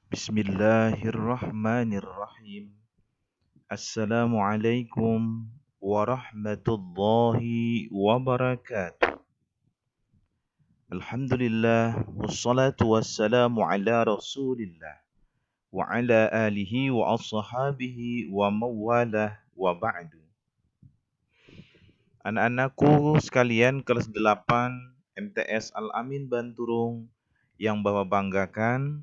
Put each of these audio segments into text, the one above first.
Bismillahirrahmanirrahim. Assalamualaikum warahmatullahi wabarakatuh. Alhamdulillah wassalatu wassalamu ala Rasulillah wa ala alihi wa ashabihi wa mawalah wa ba'du. Anak-anakku sekalian kelas 8 MTS Al-Amin Banturung yang Bapak banggakan,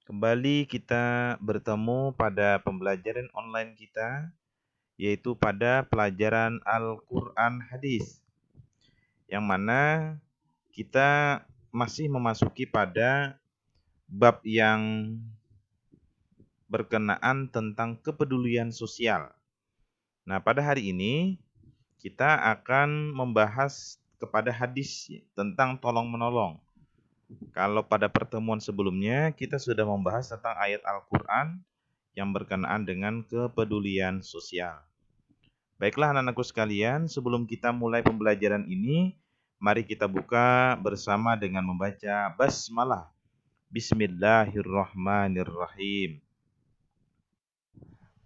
kembali kita bertemu pada pembelajaran online kita, yaitu pada pelajaran Al-Quran Hadis, yang mana kita masih memasuki pada bab yang berkenaan tentang kepedulian sosial. Nah, pada hari ini kita akan membahas kepada hadis tentang tolong-menolong. Kalau pada pertemuan sebelumnya kita sudah membahas tentang ayat Al-Quran yang berkenaan dengan kepedulian sosial. Baiklah anak-anakku sekalian, sebelum kita mulai pembelajaran ini, mari kita buka bersama dengan membaca basmalah. Bismillahirrahmanirrahim.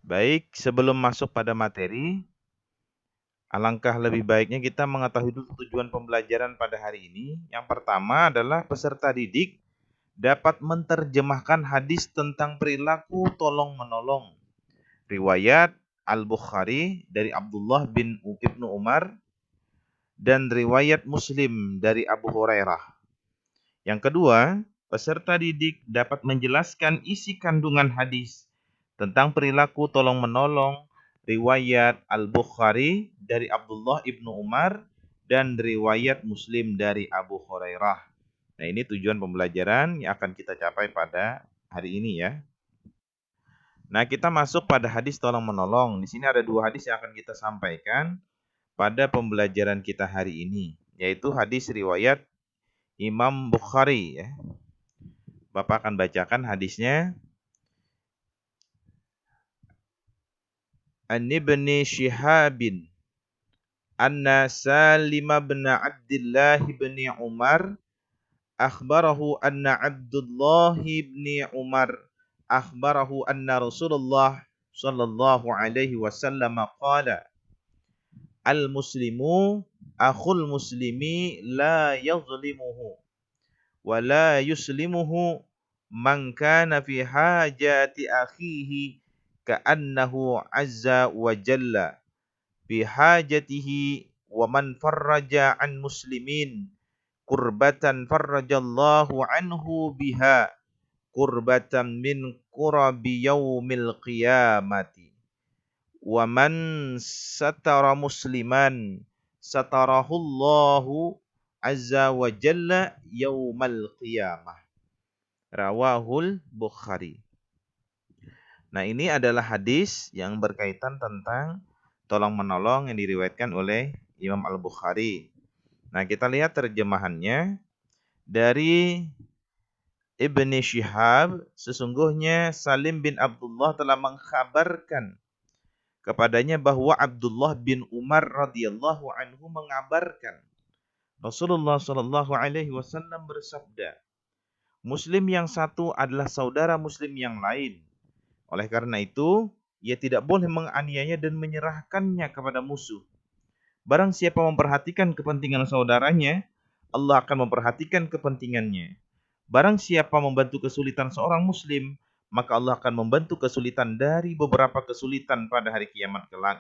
Baik, sebelum masuk pada materi, alangkah lebih baiknya kita mengetahui dulu tujuan pembelajaran pada hari ini. Yang pertama adalah peserta didik dapat menerjemahkan hadis tentang perilaku tolong-menolong. Riwayat Al-Bukhari dari Abdullah bin Ibnu Umar dan riwayat Muslim dari Abu Hurairah. Yang kedua, peserta didik dapat menjelaskan isi kandungan hadis tentang perilaku tolong-menolong. Riwayat Al-Bukhari dari Abdullah ibnu Umar dan riwayat Muslim dari Abu Hurairah. Nah, ini tujuan pembelajaran yang akan kita capai pada hari ini ya. Nah, kita masuk pada hadis tolong-menolong. Di sini ada dua hadis yang akan kita sampaikan pada pembelajaran kita hari ini, yaitu hadis riwayat Imam Bukhari ya. Bapak akan bacakan hadisnya. An Ibni Shihabin anna Salim bin Abdullah bin Umar akhbarahu anna Abdullah bin Umar akhbarahu anna Rasulullah sallallahu alaihi wasallam qala al-muslimu akhul muslimi la yazlimuhu wa la yuslimuhu man kana fi hajati akhihi ka'annahu azza wa jalla bi hajatihi wa man farraja an muslimin kurbatan farrajallahu anhu biha kurbatan min kurabi yaumil qiyamati wa man satara musliman satarahullahu azza wa jalla yaumal qiyamah. Rawahul Bukhari. Nah, ini adalah hadis yang berkaitan tentang tolong-menolong yang diriwayatkan oleh Imam Al-Bukhari. Nah, kita lihat terjemahannya dari Ibni Shihab. Sesungguhnya Salim bin Abdullah telah mengkhabarkan kepadanya bahwa Abdullah bin Umar radhiyallahu anhu mengabarkan Rasulullah sallallahu alaihi wasallam bersabda, Muslim yang satu adalah saudara muslim yang lain. Oleh karena itu, ia tidak boleh menganiaya dan menyerahkannya kepada musuh. Barang siapa memperhatikan kepentingan saudaranya, Allah akan memperhatikan kepentingannya. Barang siapa membantu kesulitan seorang muslim, maka Allah akan membantu kesulitan dari beberapa kesulitan pada hari kiamat kelak.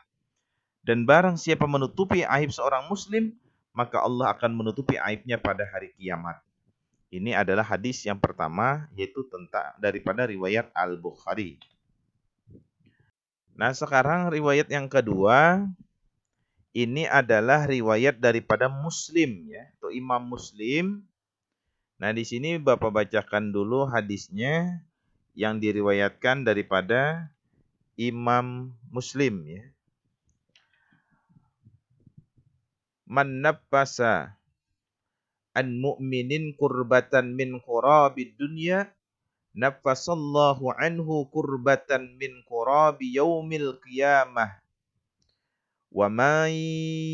Dan barang siapa menutupi aib seorang muslim, maka Allah akan menutupi aibnya pada hari kiamat. Ini adalah hadis yang pertama, yaitu tentang daripada riwayat Al-Bukhari. Nah, sekarang riwayat yang kedua, ini adalah riwayat daripada Muslim ya, atau Imam Muslim. Nah, di sini Bapak bacakan dulu hadisnya yang diriwayatkan daripada Imam Muslim ya. Man naffasa an mu'minin kurbatan min qurabid dunya naffasallahu anhu kurbatan min qurabi yaumil qiyamah wa man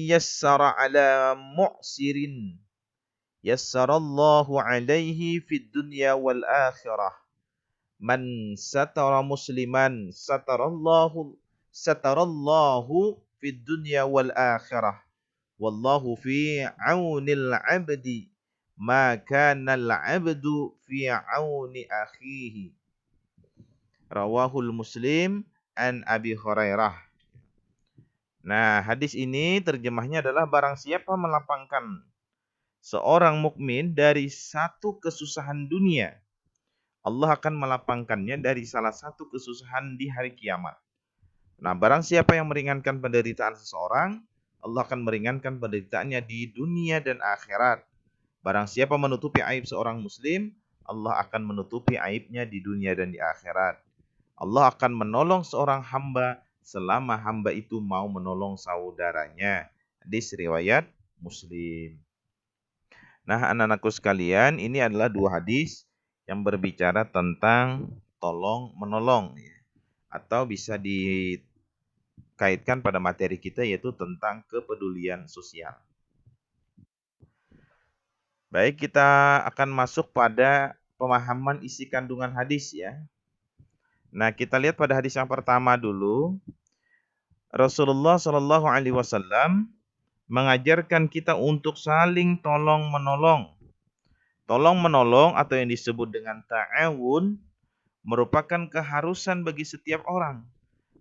yassara ala mu'sirin yassarallahu alaihi fid dunya wal akhirah Man satara musliman satarallahu fid dunya wal akhirah. Wallahu fi aunil abdi ma kana al abdu fi auni akhihi. Rawahul Muslim an Abi Hurairah. Nah, hadis ini terjemahnya adalah barang siapa melapangkan seorang mukmin dari satu kesusahan dunia, Allah akan melapangkannya dari salah satu kesusahan di hari kiamat. Nah, barang siapa yang meringankan penderitaan seseorang, Allah akan meringankan penderitaannya di dunia dan akhirat. Barang siapa menutupi aib seorang muslim, Allah akan menutupi aibnya di dunia dan di akhirat. Allah akan menolong seorang hamba selama hamba itu mau menolong saudaranya. Hadis riwayat Muslim. Nah, anak-anakku sekalian, ini adalah dua hadis yang berbicara tentang tolong menolong, atau bisa dikaitkan pada materi kita, yaitu tentang kepedulian sosial. Baik, kita akan masuk pada pemahaman isi kandungan hadis ya. Nah, kita lihat pada hadis yang pertama dulu. Rasulullah Shallallahu Alaihi Wasallam mengajarkan kita untuk saling tolong menolong. Tolong menolong atau yang disebut dengan ta'awun merupakan keharusan bagi setiap orang.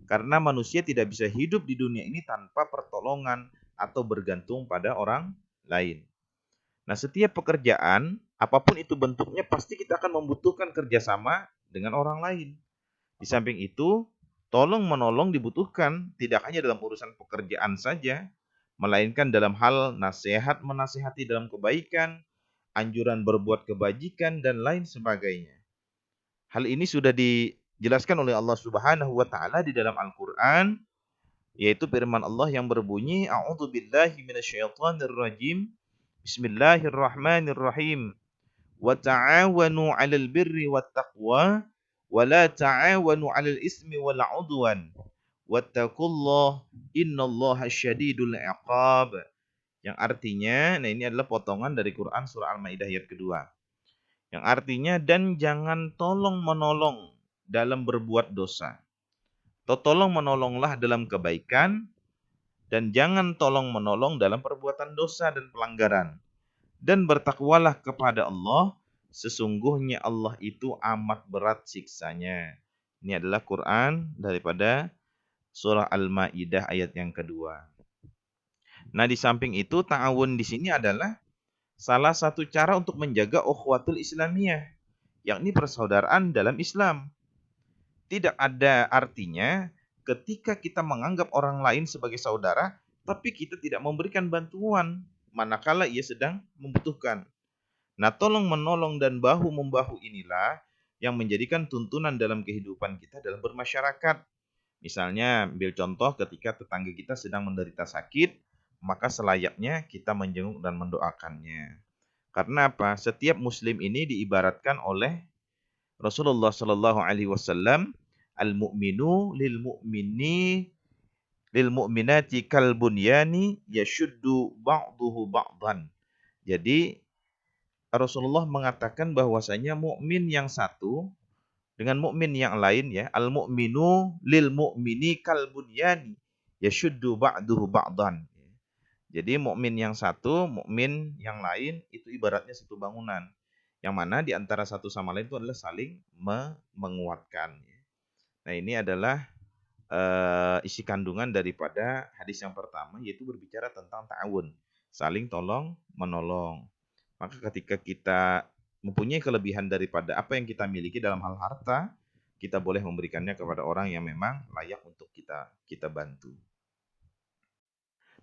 Karena manusia tidak bisa hidup di dunia ini tanpa pertolongan atau bergantung pada orang lain. Nah, setiap pekerjaan, apapun itu bentuknya, pasti kita akan membutuhkan kerjasama dengan orang lain. Di samping itu, tolong-menolong dibutuhkan tidak hanya dalam urusan pekerjaan saja, melainkan dalam hal nasihat menasihati dalam kebaikan, anjuran berbuat kebajikan, dan lain sebagainya. Hal ini sudah dijelaskan oleh Allah Subhanahu wa Ta'ala di dalam Al-Quran, yaitu firman Allah yang berbunyi, A'udzu billahi minasyaitonir rajim. Bismillahirrahmanirrahim. Wa ta'awanu 'alal birri wat taqwa wa la ta'awanu 'alal ismi wal 'udwan. Wattaqullaha innallaha syadidul 'iqab. Yang artinya, nah ini adalah potongan dari Quran surah Al-Maidah ayat kedua. Yang artinya, dan jangan tolong menolong dalam berbuat dosa. Atau tolong menolonglah dalam kebaikan, dan jangan tolong menolong dalam perbuatan dosa dan pelanggaran. Dan bertakwalah kepada Allah, sesungguhnya Allah itu amat berat siksanya. Ini adalah Quran daripada surah Al-Maidah ayat yang kedua. Nah, di samping itu ta'awun di sini adalah salah satu cara untuk menjaga ukhuwatul Islamiyah, yakni persaudaraan dalam Islam. Tidak ada artinya ketika kita menganggap orang lain sebagai saudara, tapi kita tidak memberikan bantuan manakala ia sedang membutuhkan. Nah, tolong menolong dan bahu-membahu inilah yang menjadikan tuntunan dalam kehidupan kita dalam bermasyarakat. Misalnya, ambil contoh ketika tetangga kita sedang menderita sakit, maka selayaknya kita menjenguk dan mendoakannya. Karena apa? Setiap muslim ini diibaratkan oleh Rasulullah Shallallahu Alaihi Wasallam, al-mu'minu lil mu'minati kal bunyani yashuddu ba'duhu ba'dan. Jadi Rasulullah mengatakan bahwasanya mukmin yang satu dengan mukmin yang lain, ya, al-mu'minu lil mu'mini kal bunyani yashuddu ba'duhu ba'dan. Jadi mukmin yang satu, mukmin yang lain itu ibaratnya satu bangunan, yang mana di antara satu sama lain itu adalah saling menguatkan. Nah, ini adalah isi kandungan daripada hadis yang pertama, yaitu berbicara tentang ta'awun, saling tolong menolong. Maka ketika kita mempunyai kelebihan daripada apa yang kita miliki dalam hal harta, kita boleh memberikannya kepada orang yang memang layak untuk kita bantu.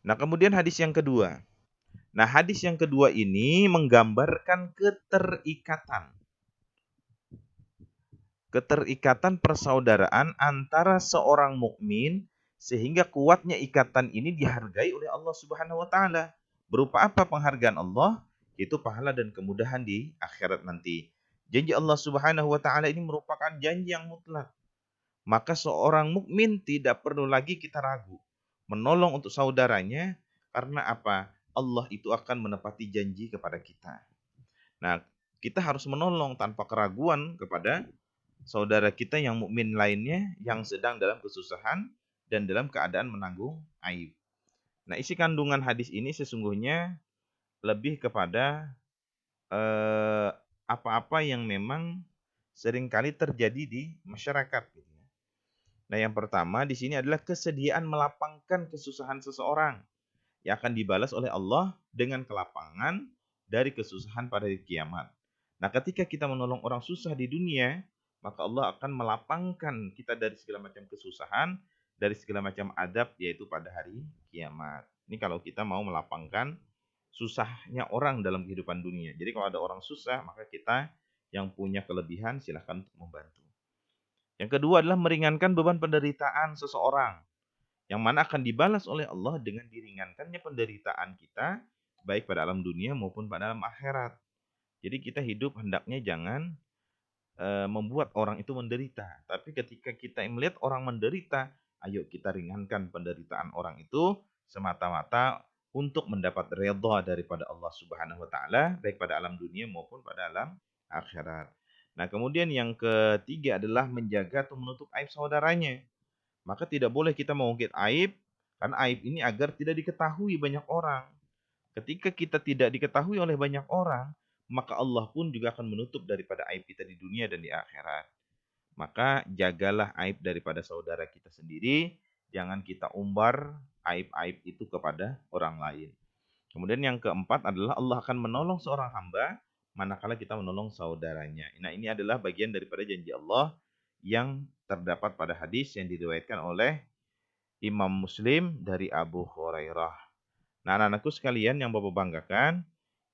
Nah, kemudian hadis yang kedua. Nah, hadis yang kedua ini menggambarkan keterikatan persaudaraan antara seorang mukmin, sehingga kuatnya ikatan ini dihargai oleh Allah Subhanahu wa Ta'ala. Berupa apa penghargaan Allah? Itu pahala dan kemudahan di akhirat nanti. Janji Allah Subhanahu wa Ta'ala ini merupakan janji yang mutlak. Maka seorang mukmin tidak perlu lagi kita ragu menolong untuk saudaranya. Karena apa? Allah itu akan menepati janji kepada kita. Nah, kita harus menolong tanpa keraguan kepada saudara kita yang mukmin lainnya yang sedang dalam kesusahan dan dalam keadaan menanggung aib. Nah, isi kandungan hadis ini sesungguhnya lebih kepada apa-apa yang memang seringkali terjadi di masyarakat. Gitu ya. Nah, yang pertama di sini adalah kesediaan melapangkan kesusahan seseorang yang akan dibalas oleh Allah dengan kelapangan dari kesusahan pada hari kiamat. Nah, ketika kita menolong orang susah di dunia, maka Allah akan melapangkan kita dari segala macam kesusahan, dari segala macam adab, yaitu pada hari kiamat. Ini kalau kita mau melapangkan susahnya orang dalam kehidupan dunia. Jadi kalau ada orang susah, maka kita yang punya kelebihan silahkan untuk membantu. Yang kedua adalah meringankan beban penderitaan seseorang, yang mana akan dibalas oleh Allah dengan diringankannya penderitaan kita, baik pada alam dunia maupun pada alam akhirat. Jadi kita hidup hendaknya jangan membuat orang itu menderita. Tapi ketika kita melihat orang menderita, ayo kita ringankan penderitaan orang itu semata-mata untuk mendapat redha daripada Allah Subhanahu wa taala baik pada alam dunia maupun pada alam akhirat. Nah, kemudian yang ketiga adalah menjaga atau menutup aib saudaranya. Maka tidak boleh kita mengungkit aib karena aib ini agar tidak diketahui banyak orang. Ketika kita tidak diketahui oleh banyak orang, maka Allah pun juga akan menutup daripada aib kita di dunia dan di akhirat. Maka jagalah aib daripada saudara kita sendiri, jangan kita umbar aib-aib itu kepada orang lain. Kemudian yang keempat adalah Allah akan menolong seorang hamba manakala kita menolong saudaranya. Nah, ini adalah bagian daripada janji Allah yang terdapat pada hadis yang diriwayatkan oleh Imam Muslim dari Abu Hurairah. Nah, anak-anakku sekalian yang Bapak banggakan,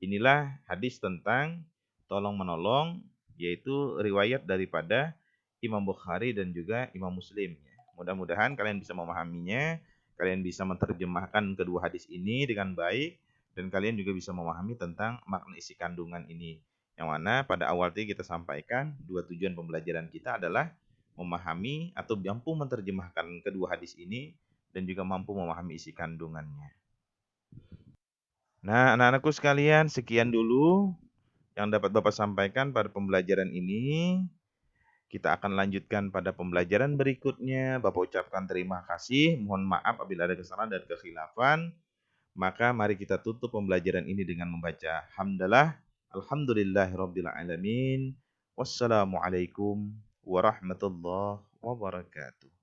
inilah hadis tentang tolong menolong, yaitu riwayat daripada Imam Bukhari dan juga Imam Muslim. Mudah-mudahan kalian bisa memahaminya, kalian bisa menerjemahkan kedua hadis ini dengan baik, dan kalian juga bisa memahami tentang makna isi kandungan ini. Yang mana pada awal tadi kita sampaikan, dua tujuan pembelajaran kita adalah memahami atau mampu menerjemahkan kedua hadis ini, dan juga mampu memahami isi kandungannya. Nah, anak-anakku sekalian, sekian dulu yang dapat Bapak sampaikan pada pembelajaran ini. Kita akan lanjutkan pada pembelajaran berikutnya. Bapak ucapkan terima kasih. Mohon maaf apabila ada kesalahan dan kekhilafan. Maka mari kita tutup pembelajaran ini dengan membaca hamdalah. Alhamdulillahirabbil alamin. Wassalamualaikum warahmatullahi wabarakatuh.